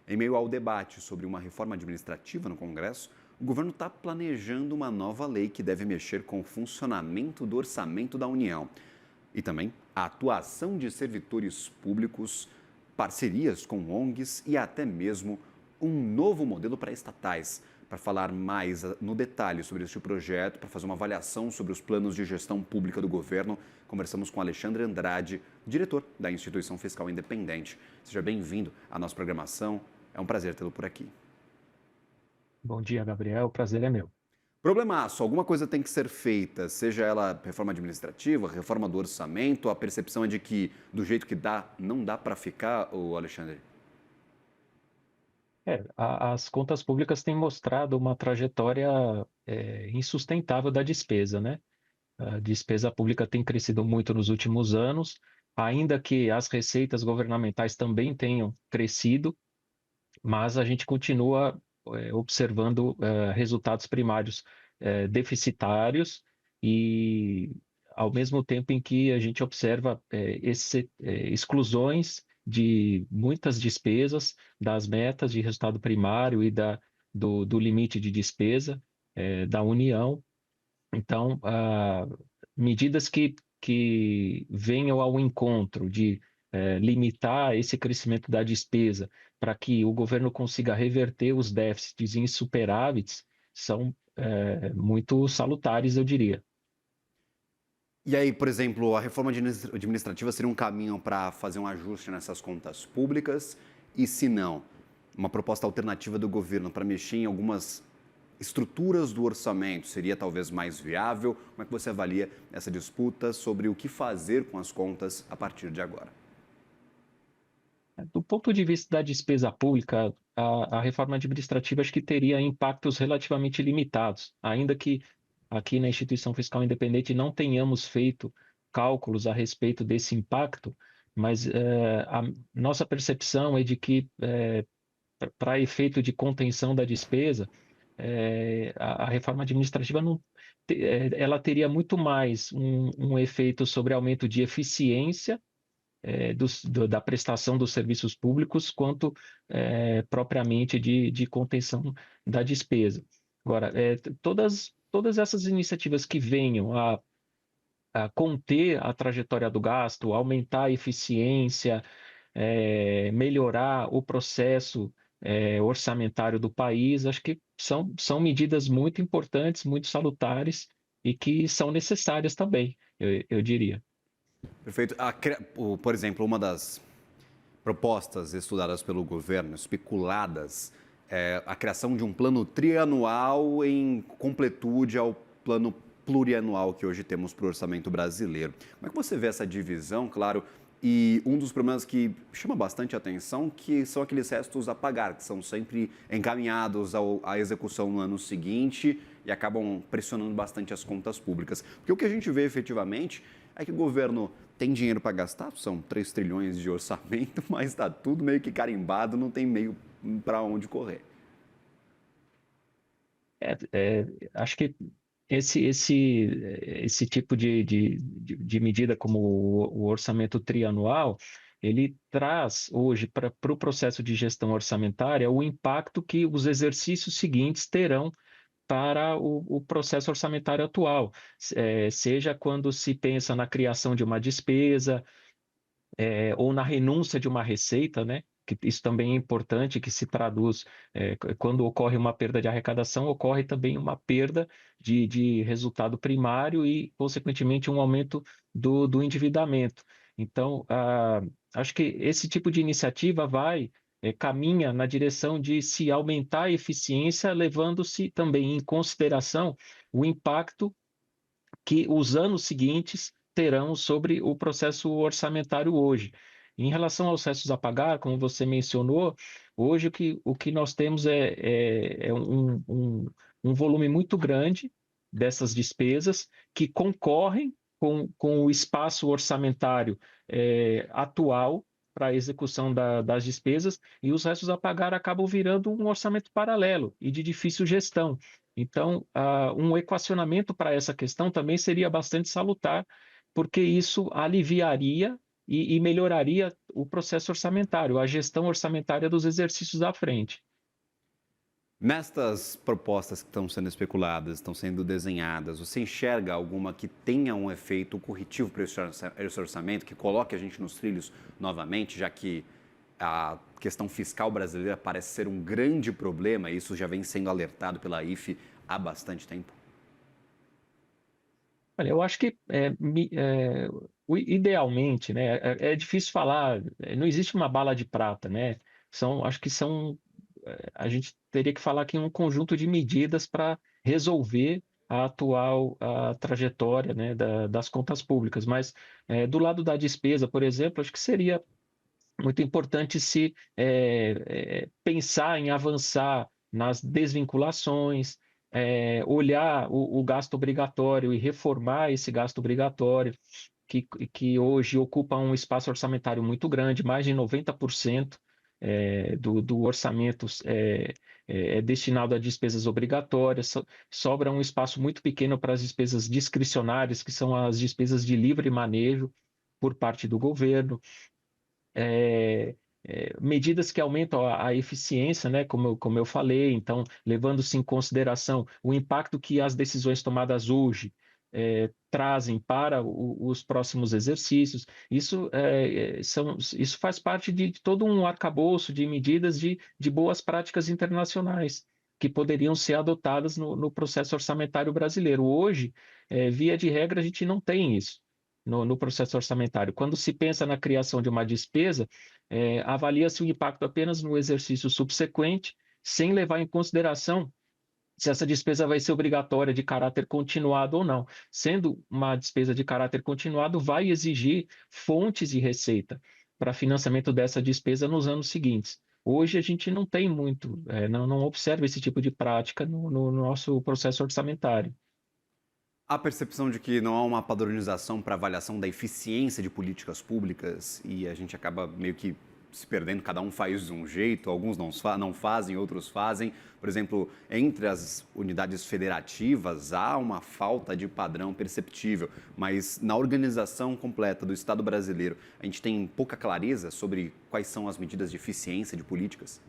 Em meio ao debate sobre uma reforma administrativa no Congresso, o governo está planejando uma nova lei que deve mexer com o funcionamento do orçamento da União e também a atuação de servidores públicos, parcerias com ONGs e até mesmo um novo modelo para estatais. Para falar mais no detalhe sobre este projeto, para fazer uma avaliação sobre os planos de gestão pública do governo, conversamos com Alexandre Andrade, diretor da Instituição Fiscal Independente. Seja bem-vindo à nossa programação. É um prazer tê-lo por aqui. Bom dia, Gabriel. O prazer é meu. Problemaço, alguma coisa tem que ser feita, seja ela reforma administrativa, reforma do orçamento, a percepção é de que do jeito que dá, não dá para ficar, o Alexandre? As contas públicas têm mostrado uma trajetória insustentável da despesa, né? A despesa pública tem crescido muito nos últimos anos, ainda que as receitas governamentais também tenham crescido, mas a gente continua observando resultados primários deficitários e ao mesmo tempo em que a gente observa exclusões de muitas despesas das metas de resultado primário e do limite de despesa da União. Então, medidas que venham ao encontro de limitar esse crescimento da despesa para que o governo consiga reverter os déficits em superávites são muito salutares, eu diria. E aí, por exemplo, a reforma administrativa seria um caminho para fazer um ajuste nessas contas públicas? E se não, uma proposta alternativa do governo para mexer em algumas estruturas do orçamento seria talvez mais viável? Como é que você avalia essa disputa sobre o que fazer com as contas a partir de agora? Do ponto de vista da despesa pública, a reforma administrativa acho que teria impactos relativamente limitados, ainda que aqui na Instituição Fiscal Independente não tenhamos feito cálculos a respeito desse impacto, mas a nossa percepção é de que, para efeito de contenção da despesa, a reforma administrativa não, ela teria muito mais um efeito sobre aumento de eficiência da prestação dos serviços públicos, quanto propriamente de contenção da despesa. Agora, todas essas iniciativas que venham a conter a trajetória do gasto, aumentar a eficiência, melhorar o processo orçamentário do país, acho que são medidas muito importantes, muito salutares e que são necessárias também, eu diria. Perfeito. Por exemplo, uma das propostas estudadas pelo governo, especuladas, é a criação de um plano trianual em completude ao plano plurianual que hoje temos para o orçamento brasileiro. Como é que você vê essa divisão, claro? E um dos problemas que chama bastante atenção, que são aqueles restos a pagar, que são sempre encaminhados à execução no ano seguinte e acabam pressionando bastante as contas públicas. Porque o que a gente vê efetivamente é que o governo tem dinheiro para gastar, são 3 trilhões de orçamento, mas está tudo meio que carimbado, não tem meio para onde correr. Acho que esse tipo de medida, como o orçamento trianual, ele traz hoje para o processo de gestão orçamentária o impacto que os exercícios seguintes terão para o processo orçamentário atual, seja quando se pensa na criação de uma despesa, ou na renúncia de uma receita, né? Que isso também é importante, que se traduz, quando ocorre uma perda de arrecadação, ocorre também uma perda de resultado primário e, consequentemente, um aumento do endividamento. Então, acho que esse tipo de iniciativa caminha na direção de se aumentar a eficiência, levando-se também em consideração o impacto que os anos seguintes terão sobre o processo orçamentário hoje. Em relação aos restos a pagar, como você mencionou, hoje o que nós temos é um volume muito grande dessas despesas que concorrem com o espaço orçamentário atual para a execução das despesas, e os restos a pagar acabam virando um orçamento paralelo e de difícil gestão. Então, um equacionamento para essa questão também seria bastante salutar, porque isso aliviaria e melhoraria o processo orçamentário, a gestão orçamentária dos exercícios à frente. Nestas propostas que estão sendo especuladas, estão sendo desenhadas, você enxerga alguma que tenha um efeito corretivo para esse orçamento, que coloque a gente nos trilhos novamente, já que a questão fiscal brasileira parece ser um grande problema, e isso já vem sendo alertado pela IFE há bastante tempo? Olha, eu acho que idealmente, né, é difícil falar, não existe uma bala de prata, né? Acho que a gente teria que falar aqui em um conjunto de medidas para resolver a atual trajetória, né, das contas públicas. Mas do lado da despesa, por exemplo, acho que seria muito importante se pensar em avançar nas desvinculações, olhar o gasto obrigatório e reformar esse gasto obrigatório, que hoje ocupa um espaço orçamentário muito grande, mais de 90% do orçamento é destinado a despesas obrigatórias, sobra um espaço muito pequeno para as despesas discricionárias, que são as despesas de livre manejo por parte do governo. Medidas que aumentam a eficiência, né, como eu falei, então, levando-se em consideração o impacto que as decisões tomadas hoje trazem para os próximos exercícios, isso faz parte de todo um arcabouço de medidas de boas práticas internacionais que poderiam ser adotadas no processo orçamentário brasileiro. Hoje, via de regra, a gente não tem isso no processo orçamentário. Quando se pensa na criação de uma despesa, avalia-se o impacto apenas no exercício subsequente, sem levar em consideração se essa despesa vai ser obrigatória de caráter continuado ou não. Sendo uma despesa de caráter continuado, vai exigir fontes de receita para financiamento dessa despesa nos anos seguintes. Hoje a gente não tem muito, não observa esse tipo de prática no nosso processo orçamentário. A percepção de que não há uma padronização para avaliação da eficiência de políticas públicas e a gente acaba meio que se perdendo, cada um faz de um jeito, alguns não fazem, outros fazem. Por exemplo, entre as unidades federativas há uma falta de padrão perceptível, mas na organização completa do Estado brasileiro, a gente tem pouca clareza sobre quais são as medidas de eficiência de políticas?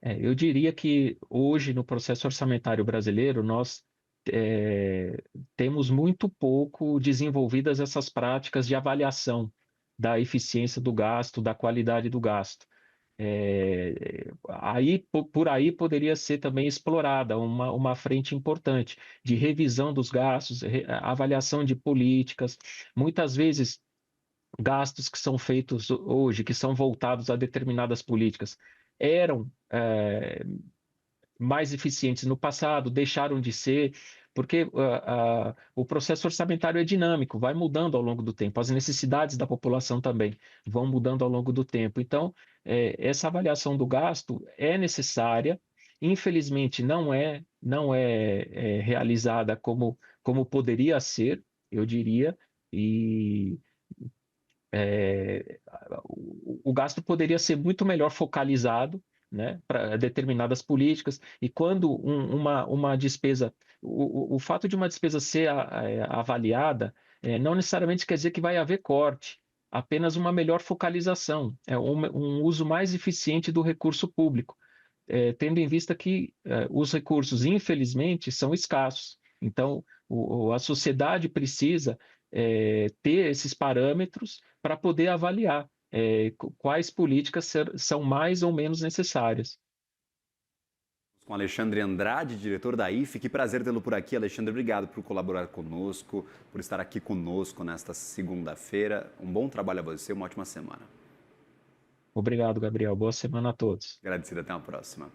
Eu diria que hoje, no processo orçamentário brasileiro, nós é, temos muito pouco desenvolvidas essas práticas de avaliação da eficiência do gasto, da qualidade do gasto. Por aí poderia ser também explorada uma frente importante de revisão dos gastos, avaliação de políticas. Muitas vezes, gastos que são feitos hoje, que são voltados a determinadas políticas, eram mais eficientes no passado, deixaram de ser, porque o processo orçamentário é dinâmico, vai mudando ao longo do tempo, as necessidades da população também vão mudando ao longo do tempo. Então, essa avaliação do gasto é necessária, infelizmente não é realizada como poderia ser, eu diria, e é, o gasto poderia ser muito melhor focalizado, né, para determinadas políticas, e quando uma despesa, o fato de uma despesa ser avaliada, não necessariamente quer dizer que vai haver corte, apenas uma melhor focalização, um uso mais eficiente do recurso público, tendo em vista que os recursos, infelizmente, são escassos. Então, a sociedade precisa ter esses parâmetros para poder avaliar quais políticas são mais ou menos necessárias. Com Alexandre Andrade, diretor da IFE. Que prazer tê-lo por aqui, Alexandre. Obrigado por colaborar conosco, por estar aqui conosco nesta segunda-feira. Um bom trabalho a você, uma ótima semana. Obrigado, Gabriel. Boa semana a todos. Agradecido, até a próxima.